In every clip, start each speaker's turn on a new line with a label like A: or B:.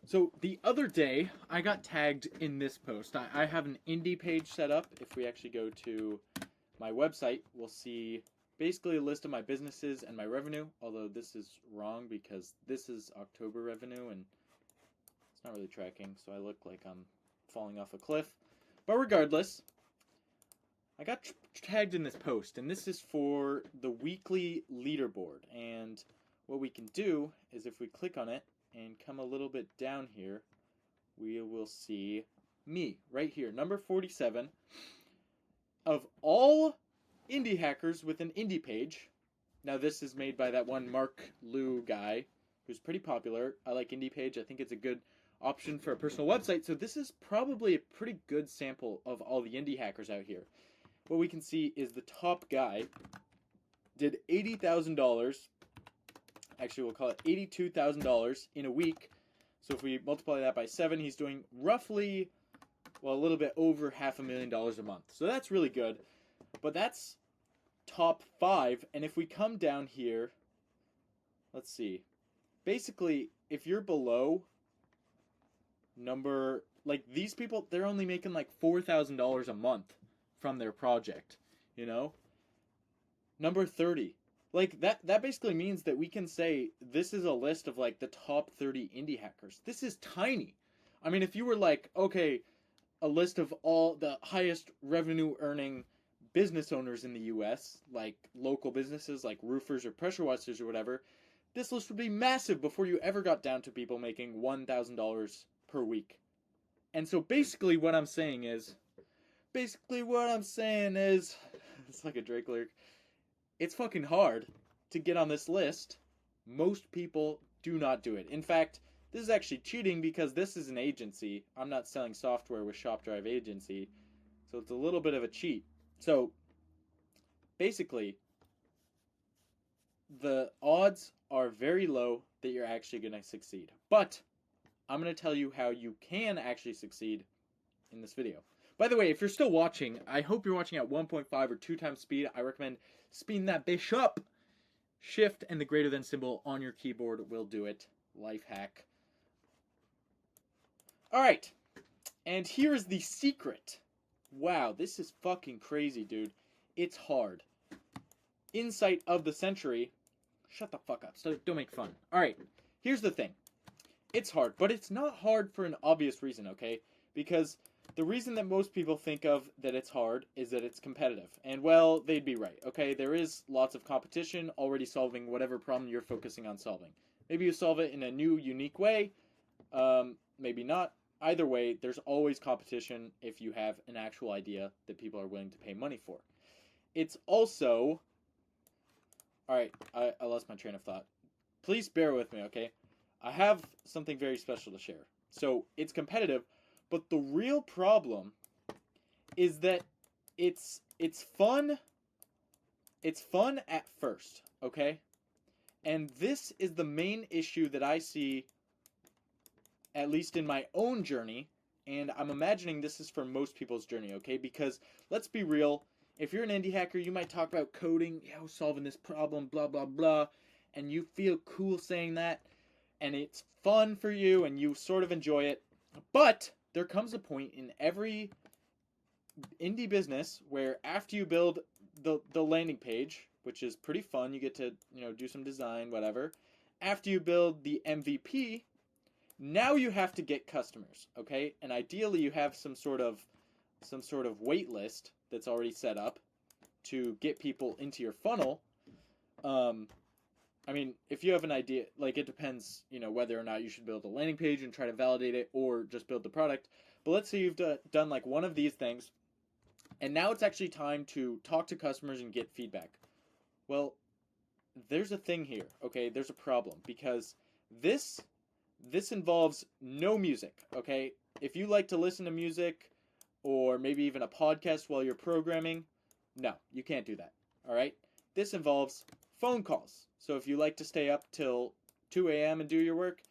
A: So the other day, I got tagged in this post. I have an indie page set up. If we actually go to my website, we'll see basically a list of my businesses and my revenue. Although this is wrong because this is October revenue and it's not really tracking, so I look like I'm falling off a cliff. But regardless, I got tagged in this post, and this is for the weekly leaderboard. And what we can do is if we click on it and come a little bit down here, we will see me right here, number 47 of all indie hackers with an indie page. Now, this is made by that one Mark Liu guy who's pretty popular. I like indie page. I think it's a good option for a personal website. So this is probably a pretty good sample of all the indie hackers out here. What we can see is the top guy did $80,000. Actually, we'll call it $82,000 in a week. So if we multiply that by 7, he's doing roughly, well, a little bit over $500,000 a month. So that's really good. But that's top 5. And if we come down here, let's see. Basically, if you're below number, like these people, they're only making like $4,000 a month from their project, you know? Number 30. Like that basically means that we can say this is a list of like the top 30 indie hackers. This is tiny. I mean, if you were like, okay, a list of all the highest revenue earning business owners in the US, like local businesses like roofers or pressure washers or whatever, this list would be massive before you ever got down to people making $1,000 per week. And so basically what I'm saying is, it's like a Drake lyric. It's fucking hard to get on this list. Most people do not do it. In fact, this is actually cheating because this is an agency. I'm not selling software with ShopDrive Agency, so it's a little bit of a cheat. So basically, the odds are very low that you're actually going to succeed. But I'm going to tell you how you can actually succeed in this video. By the way, if you're still watching, I hope you're watching at 1.5 or 2 times speed. I recommend speeding that bitch up. Shift and the greater than symbol on your keyboard will do it. Life hack. Alright, and here's the secret. Wow, this is fucking crazy, dude. It's hard. Insight of the century. Shut the fuck up. So don't make fun. Alright, here's the thing. It's hard, but it's not hard for an obvious reason, okay? Because the reason that most people think of that it's hard is that it's competitive. And, well, they'd be right, okay? There is lots of competition already solving whatever problem you're focusing on solving. Maybe you solve it in a new, unique way. Maybe not. Either way, there's always competition if you have an actual idea that people are willing to pay money for. It's also... Alright, I lost my train of thought. Please bear with me, okay? I have something very special to share. So, it's competitive, but the real problem is that it's fun. It's fun at first, okay? And this is the main issue that I see, at least in my own journey, and I'm imagining this is for most people's journey, okay? Because let's be real, if you're an indie hacker, you might talk about coding, solving this problem, blah blah blah, and you feel cool saying that, and it's fun for you, and you sort of enjoy it. But there comes a point in every indie business where after you build the landing page, which is pretty fun, you get to do some design, whatever. After you build the MVP, now you have to get customers, okay? And ideally, you have some sort of wait list that's already set up to get people into your funnel. I mean, if you have an idea, like it depends, whether or not you should build a landing page and try to validate it or just build the product. But let's say you've done like one of these things, and now it's actually time to talk to customers and get feedback. Well, there's a thing here, okay? There's a problem because this involves no music, okay? If you like to listen to music or maybe even a podcast while you're programming, no, you can't do that, all right? This involves phone calls. So if you like to stay up till 2 a.m. and do your work,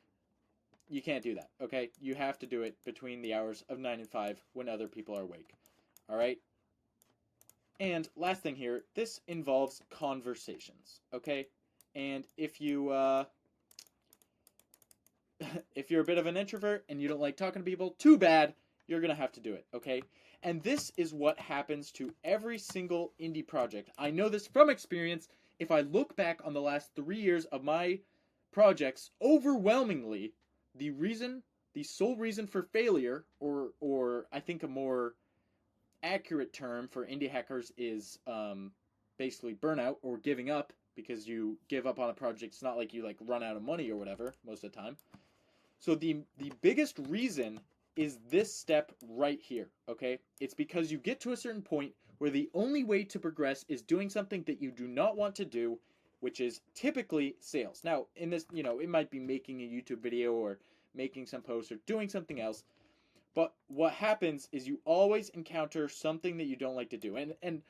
A: you can't do that, okay? You have to do it between the hours of 9 and 5 when other people are awake, all right? And last thing here, this involves conversations, okay? And if you, if you're a bit of an introvert and you don't like talking to people, too bad. You're going to have to do it, okay? And this is what happens to every single indie project. I know this from experience. If I look back on the last 3 years of my projects, overwhelmingly, the sole reason for failure, or I think a more accurate term for indie hackers is basically burnout or giving up, because you give up on a project. It's not like you like run out of money or whatever most of the time. So the biggest reason is this step right here, okay? It's because you get to a certain point where the only way to progress is doing something that you do not want to do, which is typically sales. Now, in this, it might be making a YouTube video or making some posts or doing something else. But what happens is you always encounter something that you don't like to do. And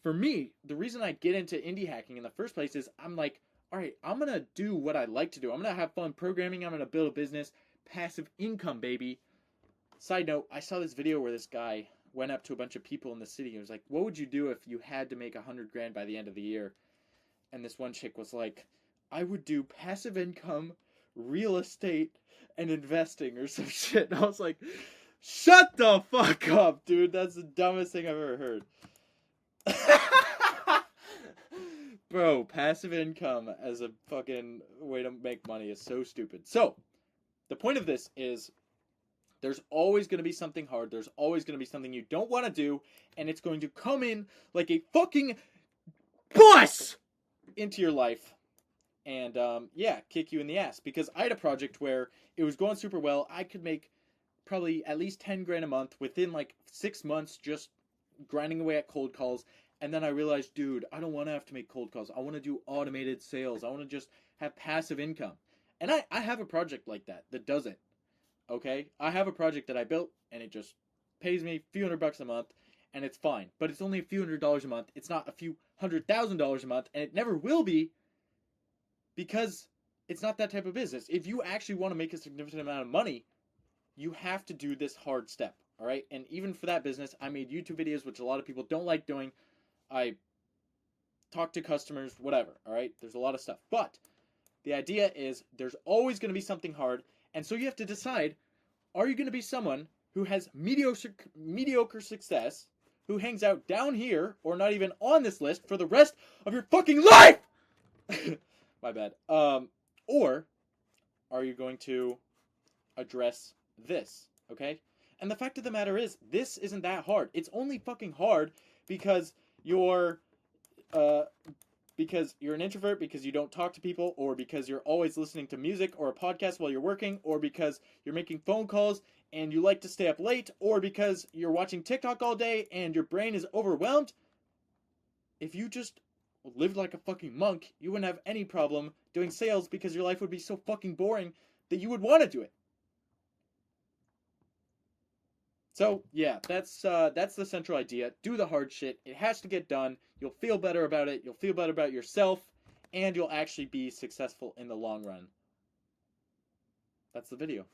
A: for me, the reason I get into indie hacking in the first place is I'm like, all right, I'm going to do what I like to do. I'm going to have fun programming. I'm going to build a business. Passive income, baby. Side note, I saw this video where this guy went up to a bunch of people in the city and was like, what would you do if you had to make $100,000 by the end of the year? And this one chick was like, I would do passive income, real estate, and investing or some shit. And I was like, shut the fuck up, dude. That's the dumbest thing I've ever heard. Bro, passive income as a fucking way to make money is so stupid. So, the point of this is there's always going to be something hard. There's always going to be something you don't want to do, and it's going to come in like a fucking bus into your life and, kick you in the ass. Because I had a project where it was going super well. I could make probably at least $10,000 a month within like 6 months just grinding away at cold calls. And then I realized, dude, I don't want to have to make cold calls. I want to do automated sales. I want to just have passive income. And I have a project like that does it. Okay? I have a project that I built, and it just pays me a few $100 a month, and it's fine. But it's only a few $100 a month. It's not a few $100,000 a month, and it never will be, because it's not that type of business. If you actually want to make a significant amount of money, you have to do this hard step. All right? And even for that business, I made YouTube videos, which a lot of people don't like doing. I talk to customers, whatever, all right? There's a lot of stuff. But the idea is there's always going to be something hard, and so you have to decide, are you going to be someone who has mediocre success, who hangs out down here, or not even on this list for the rest of your fucking life? My bad. Or are you going to address this, okay? And the fact of the matter is, this isn't that hard. It's only fucking hard because you're an introvert, because you don't talk to people, or because you're always listening to music or a podcast while you're working, or because you're making phone calls and you like to stay up late, or because you're watching TikTok all day and your brain is overwhelmed. If you just lived like a fucking monk, you wouldn't have any problem doing sales, because your life would be so fucking boring that you would want to do it. So, yeah, that's the central idea. Do the hard shit. It has to get done. You'll feel better about it. You'll feel better about yourself. And you'll actually be successful in the long run. That's the video.